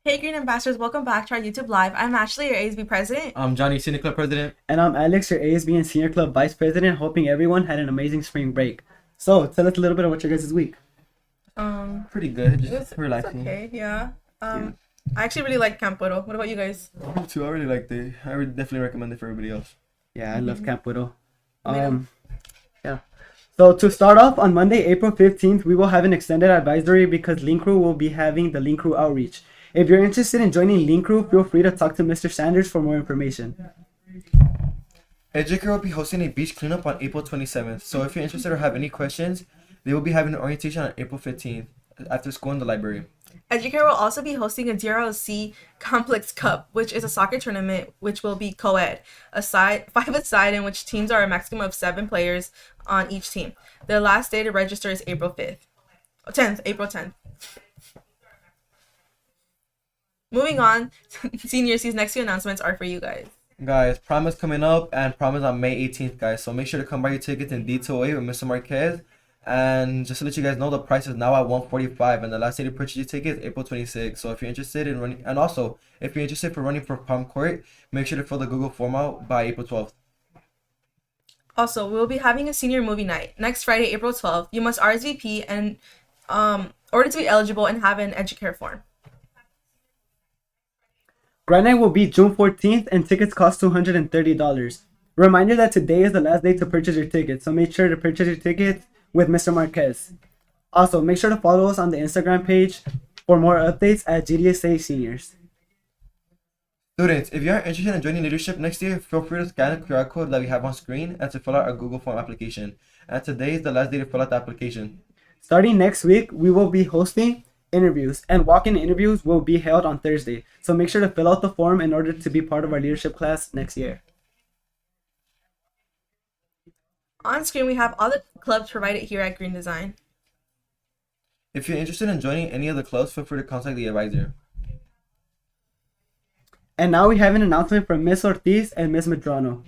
Hey Green Ambassadors, welcome back to our YouTube Live. I'm Ashley, your ASB president. I'm Johnny, Senior Club President. And I'm Alex, your ASB and Senior Club Vice President, hoping everyone had an amazing spring break. So, tell us a little bit about your guys' week. Pretty good, It was, just relaxing. okay, yeah. I actually really like Camp Widow. What about you guys? Me too, I really liked it. I would definitely recommend it for everybody else. Yeah, I love Camp Widow. Me too. Yeah. So, to start off, on Monday, April 15th, we will have an extended advisory because Link Crew will be having the Link Crew outreach. If you're interested in joining Link Crew, feel free to talk to Mr. Sanders for more information. Educare will be hosting a beach cleanup on April 27th, so if you're interested or have any questions, they will be having an orientation on April 15th after school in the library. Educare will also be hosting a DROC Complex Cup, which is a soccer tournament which will be co-ed, five-a-side in which teams are a maximum of 7 players on each team. The last day to register is April April 10th. Moving on, seniors, these next few announcements are for you guys. Guys, prom is coming up and prom is on May 18th, guys, so make sure to come buy your tickets in D2A with Mr. Marquez. And just to let you guys know, the price is now at $145, and the last day to purchase your ticket is April 26th. So if you're interested in running, and also if you're interested for running for prom court, make sure to fill the Google form out by April 12th. Also, we will be having a senior movie night next Friday, April 12th. You must RSVP and order to be eligible and have an Educare form. Grand Night will be June 14th and tickets cost $230. Reminder that today is the last day to purchase your tickets, so make sure to purchase your tickets with Mr. Marquez. Also, make sure to follow us on the Instagram page for more updates at GDSA Seniors. Students, if you are interested in joining leadership next year, feel free to scan the QR code that we have on screen and to fill out our Google form application. And today is the last day to fill out the application. Starting next week, we will be hosting interviews, and walk-in interviews will be held on Thursday. So make sure to fill out the form in order to be part of our leadership class next year. On screen, we have all the clubs provided here at Green Design. If you're interested in joining any of the clubs, feel free to contact the advisor. And now we have an announcement from Ms. Ortiz and Ms. Medrano.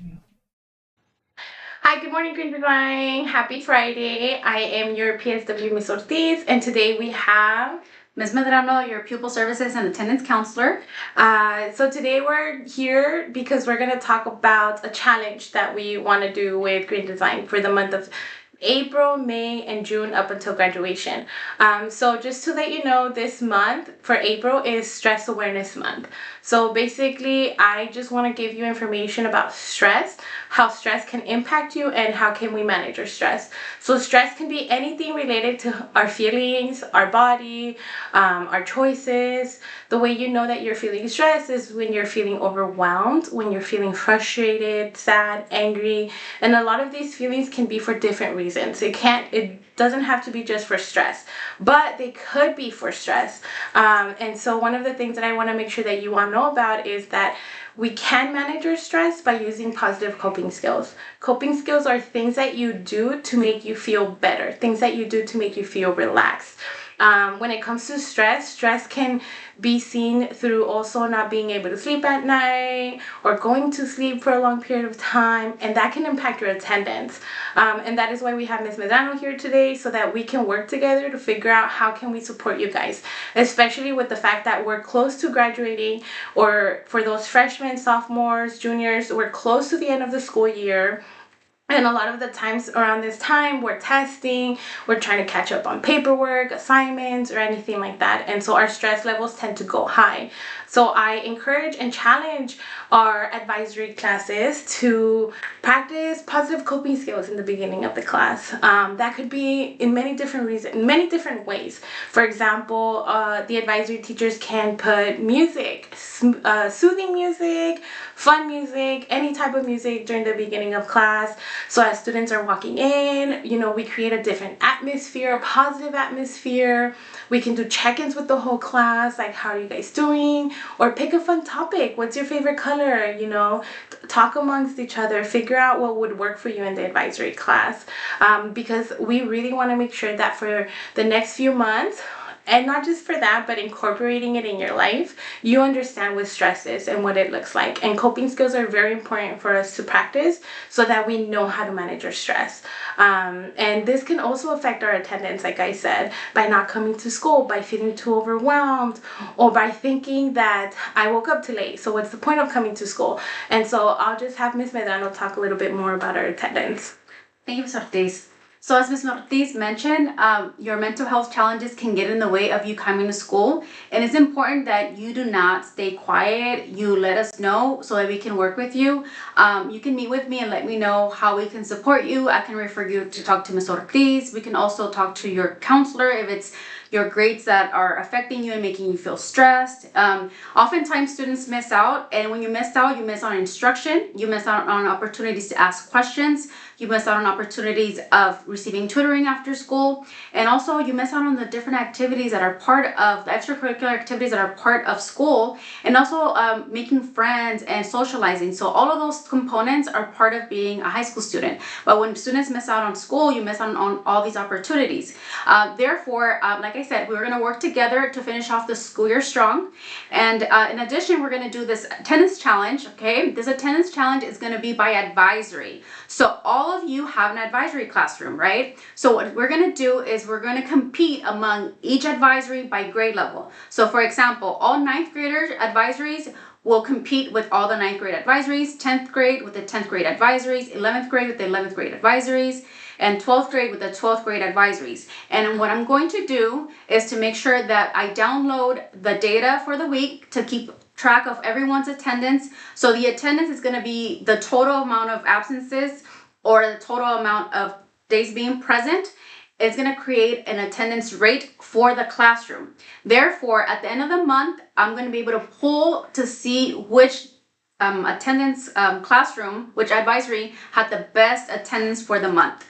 Hi, good morning, Green Design. Happy Friday. I am your PSW Miss Ortiz, and today we have Ms. Medrano, your Pupil Services and Attendance Counselor. So today we're here because we're going to talk about a challenge that we want to do with Green Design for the month of April, May, and June up until graduation. So just to let you know, this month for April is Stress Awareness Month. So basically, I just want to give you information about stress, how stress can impact you, and how can we manage our stress. So stress can be anything related to our feelings, our body, our choices. The way you know that you're feeling stressed is when you're feeling overwhelmed, when you're feeling frustrated, sad, angry, and a lot of these feelings can be for different reasons. It doesn't have to be just for stress, but they could be for stress. And so one of the things that I want to make sure that you all know about is that we can manage our stress by using positive coping skills. Coping skills are things that you do to make you feel better, things that you do to make you feel relaxed. When it comes to stress can be seen through also not being able to sleep at night or going to sleep for a long period of time, and that can impact your attendance. And that is why we have Ms. Medrano here today, so that we can work together to figure out how can we support you guys, especially with the fact that we're close to graduating, or for those freshmen, sophomores, juniors, we're close to the end of the school year. And a lot of the times around this time, we're testing, we're trying to catch up on paperwork, assignments, or anything like that. And so our stress levels tend to go high. So I encourage and challenge our advisory classes to practice positive coping skills in the beginning of the class. That could be in many different ways. For example, the advisory teachers can put music, soothing music, fun music, any type of music during the beginning of class. So as students are walking in, we create a different atmosphere, a positive atmosphere. We can do check-ins with the whole class, like how are you guys doing? Or pick a fun topic. What's your favorite color? Talk amongst each other, figure out what would work for you in the advisory class. Because we really want to make sure that for the next few months, And not just for that, but incorporating it in your life, you understand what stress is and what it looks like. And coping skills are very important for us to practice so that we know how to manage our stress. And this can also affect our attendance, like I said, by not coming to school, by feeling too overwhelmed, or by thinking that I woke up too late, so what's the point of coming to school? And so I'll just have Ms. Medrano talk a little bit more about our attendance. Thank you, Ms. Ortiz. So as Ms. Ortiz mentioned, your mental health challenges can get in the way of you coming to school. And it's important that you do not stay quiet. You let us know so that we can work with you. You can meet with me and let me know how we can support you. I can refer you to talk to Ms. Ortiz. We can also talk to your counselor if it's your grades that are affecting you and making you feel stressed. Oftentimes students miss out, and when you miss out, you miss on instruction, you miss out on opportunities to ask questions, you miss out on opportunities of receiving tutoring after school, and also you miss out on the different activities that are part of the extracurricular activities that are part of school, and also making friends and socializing. So all of those components are part of being a high school student. But when students miss out on school, you miss out on all these opportunities. Therefore, like I said, we're going to work together to finish off the school year strong. And in addition, we're going to do this attendance challenge. Okay, this attendance challenge is going to be by advisory. So all of you have an advisory classroom, right? So what we're going to do is we're going to compete among each advisory by grade level. So for example, all 9th graders advisories will compete with all the 9th grade advisories, 10th grade with the 10th grade advisories, 11th grade with the 11th grade advisories, and 12th grade with the 12th grade advisories. And what I'm going to do is to make sure that I download the data for the week to keep track of everyone's attendance. So the attendance is going to be the total amount of absences or the total amount of days being present. It's going to create an attendance rate for the classroom. Therefore, at the end of the month, I'm going to be able to pull to see which attendance classroom, which advisory had the best attendance for the month.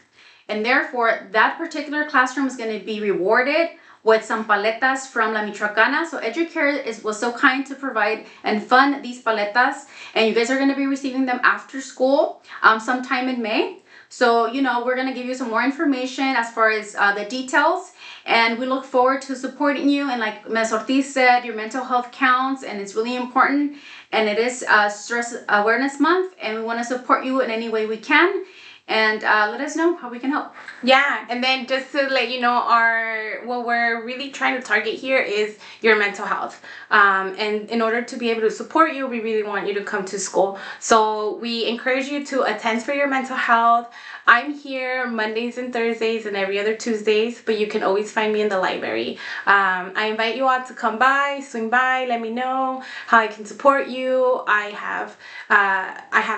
And therefore, that particular classroom is going to be rewarded with some paletas from La Michoacana. So Educare was so kind to provide and fund these paletas, and you guys are going to be receiving them after school sometime in May. So, we're going to give you some more information as far as the details, and we look forward to supporting you. And like Ms. Ortiz said, your mental health counts, and it's really important, and it is Stress Awareness Month, and we want to support you in any way we can. And let us know how we can help. Yeah, and then just to let you know, what we're really trying to target here is your mental health. And in order to be able to support you, we really want you to come to school. So we encourage you to attend for your mental health. I'm here Mondays and Thursdays and every other Tuesdays, but you can always find me in the library. I invite you all to come by, swing by, let me know how I can support you. I have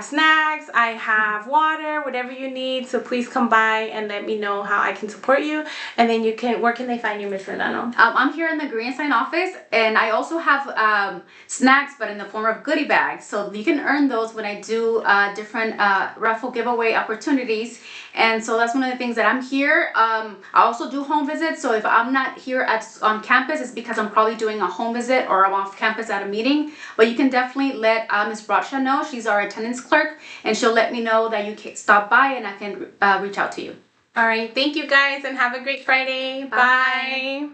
snacks, I have water, whatever you need. So please come by and let me know how I can support you. And then where can they find you, Ms. Verdano? I'm here in the Green Sign office, and I also have snacks, but in the form of goodie bags. So you can earn those when I do different raffle giveaway opportunities. And so that's one of the things that I'm here. I also do home visits. So if I'm not here on campus, it's because I'm probably doing a home visit or I'm off campus at a meeting. But you can definitely let Ms. Bradshaw know. She's our attendance clerk, and she'll let me know that you can stop by and I can reach out to you. All right. Thank you guys, and have a great Friday. Bye.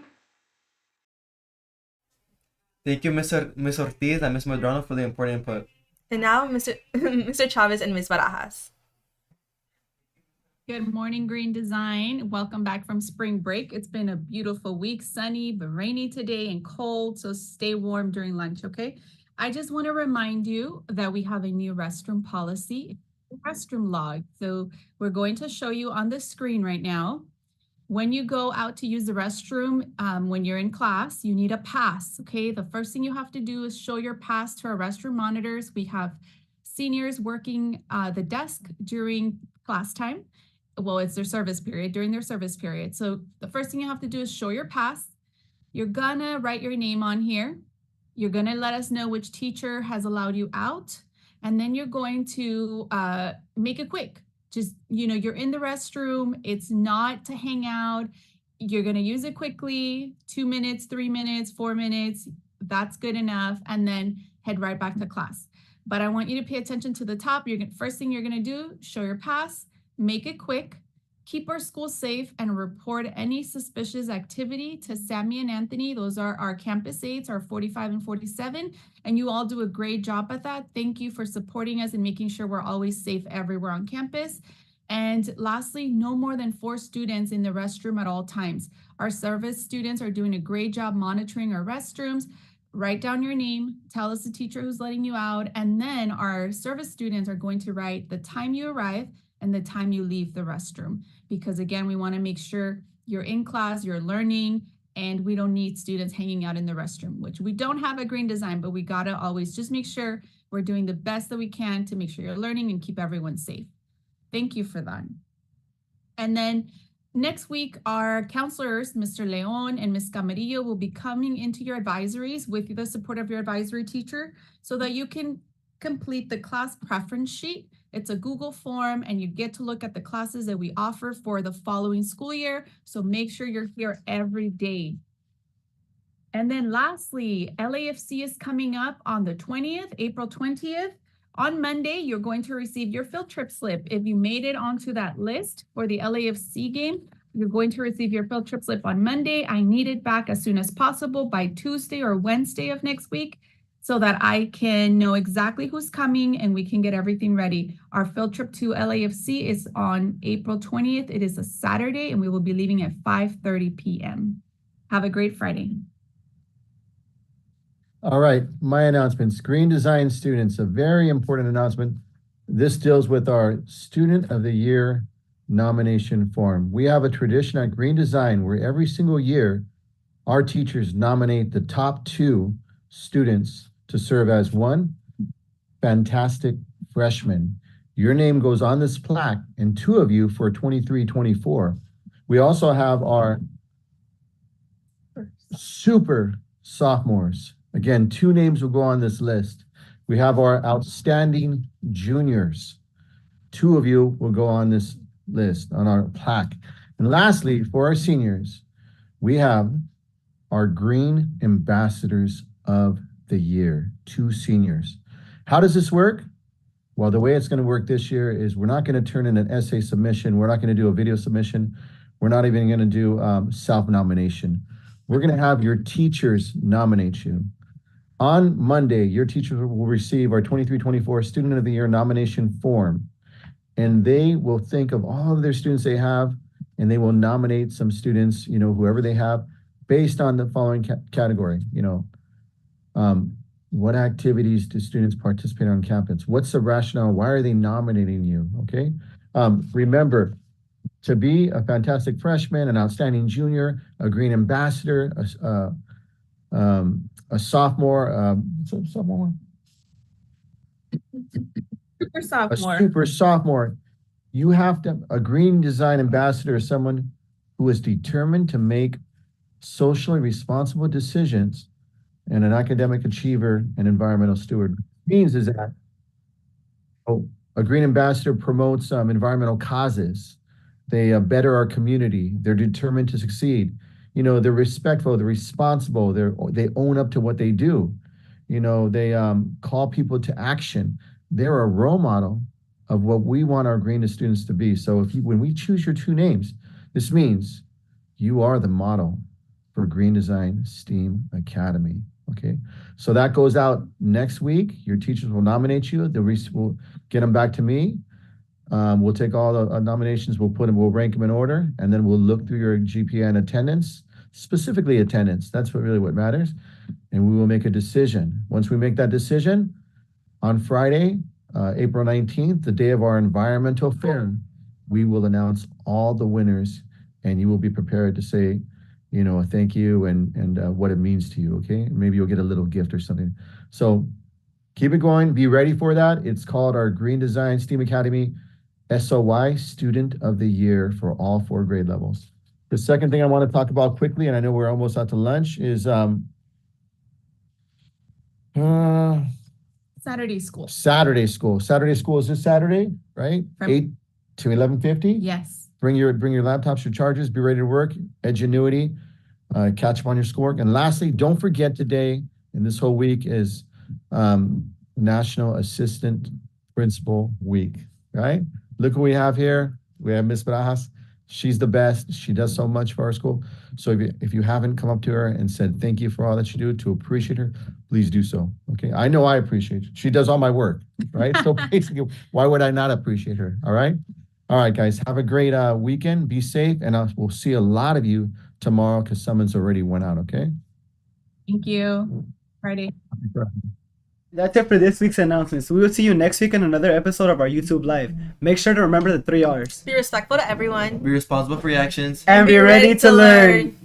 Thank you, Ms. Ortiz and Ms. Medrano, for the important input. And now, Mr. Chavez and Ms. Barajas. Good morning, Green Design. Welcome back from spring break. It's been a beautiful week, sunny but rainy today and cold, so stay warm during lunch, okay? I just want to remind you that we have a new restroom policy, restroom log. So we're going to show you on the screen right now. When you go out to use the restroom, when you're in class, you need a pass, okay? The first thing you have to do is show your pass to our restroom monitors. We have seniors working the desk during class time. Well, it's their service period, during their service period. So the first thing you have to do is show your pass. You're gonna write your name on here. You're gonna let us know which teacher has allowed you out. And then you're going to make it quick. Just, you're in the restroom. It's not to hang out. You're gonna use it quickly, 2 minutes, 3 minutes, 4 minutes. That's good enough. And then head right back to class. But I want you to pay attention to the top. First thing you're gonna do, show your pass. Make it quick. Keep our school safe and report any suspicious activity to Sammy and Anthony. Those are our campus aides, our 45 and 47. And you all do a great job at that. Thank you for supporting us and making sure we're always safe everywhere on campus. And lastly, no more than 4 students in the restroom at all times. Our service students are doing a great job monitoring our restrooms. Write down your name, tell us the teacher who's letting you out, and then our service students are going to write the time you arrive and the time you leave the restroom. Because again, we want to make sure you're in class, you're learning, and we don't need students hanging out in the restroom, which we don't have at Green Design, but we gotta always just make sure we're doing the best that we can to make sure you're learning and keep everyone safe. Thank you for that. And then next week, our counselors, Mr. Leon and Ms. Camarillo, will be coming into your advisories with the support of your advisory teacher so that you can complete the class preference sheet. It's a Google form and you get to look at the classes that we offer for the following school year. So make sure you're here every day. And then lastly, LAFC is coming up on the 20th, April 20th. On Monday, you're going to receive your field trip slip. If you made it onto that list for the LAFC game, you're going to receive your field trip slip on Monday. I need it back as soon as possible by Tuesday or Wednesday of next week so that I can know exactly who's coming and we can get everything ready. Our field trip to LAFC is on April 20th. It is a Saturday and we will be leaving at 5:30 p.m. Have a great Friday. All right, my announcements. Green Design students, a very important announcement. This deals with our Student of the Year nomination form. We have a tradition at Green Design where every single year, our teachers nominate the top 2 students to serve as one fantastic freshman. Your name goes on this plaque and 2 of you for 23-24. We also have our super sophomores. Again, 2 names will go on this list. We have our outstanding juniors. 2 of you will go on this list, on our plaque. And lastly, for our seniors, we have our Green Ambassadors of the Year, 2 seniors. How does this work? Well, the way it's going to work this year is we're not going to turn in an essay submission. We're not going to do a video submission. We're not even going to do self-nomination. We're going to have your teachers nominate you. On Monday, your teachers will receive our 23-24 Student of the Year nomination form, and they will think of all of their students they have, and they will nominate some students, whoever they have, based on the following category. What activities do students participate on campus? What's the rationale? Why are they nominating you? Okay. Remember, to be a fantastic freshman, an outstanding junior, a Green Ambassador, a sophomore, sophomore? Super A sophomore. super sophomore. You have to, a Green Design Ambassador is someone who is determined to make socially responsible decisions and an academic achiever and environmental steward. What it means is that a Green Ambassador promotes environmental causes. They better our community. They're determined to succeed. They're respectful, they're responsible, they own up to what they do. They call people to action. They're a role model of what we want our Green students to be. So when we choose your 2 names, this means you are the model for Green Design STEAM Academy. Okay, so that goes out next week. Your teachers will nominate you. We'll get them back to me. We'll take all the nominations, we'll rank them in order, and then we'll look through your GPA and attendance, specifically attendance. That's what matters. And we will make a decision. Once we make that decision, on Friday, April 19th, the day of our environmental fair, we will announce all the winners, and you will be prepared to say, thank you and what it means to you, okay? Maybe you'll get a little gift or something. So keep it going. Be ready for that. It's called our Green Design STEAM Academy SOY Student of the Year for all 4 grade levels. The second thing I want to talk about quickly, and I know we're almost out to lunch, is Saturday school. Saturday school. Saturday school is this Saturday, right? From 8 to 11:50. Yes. Bring your laptops, your chargers, be ready to work. Edgenuity, catch up on your schoolwork. And lastly, don't forget today and this whole week is National Assistant Principal Week, right? Look what we have here. We have Miss Barajas. She's the best. She does so much for our school. So if you haven't come up to her and said thank you for all that you do to appreciate her, please do so. Okay. I know I appreciate it. She does all my work, right? So basically, why would I not appreciate her? All right. All right, guys. Have a great weekend. Be safe, and we'll see a lot of you tomorrow because summons already went out. Okay. Thank you. Friday. That's it for this week's announcements. We will see you next week in another episode of our YouTube Live. Make sure to remember the 3 R's. Be respectful to everyone. Be responsible for your actions. And be ready to learn.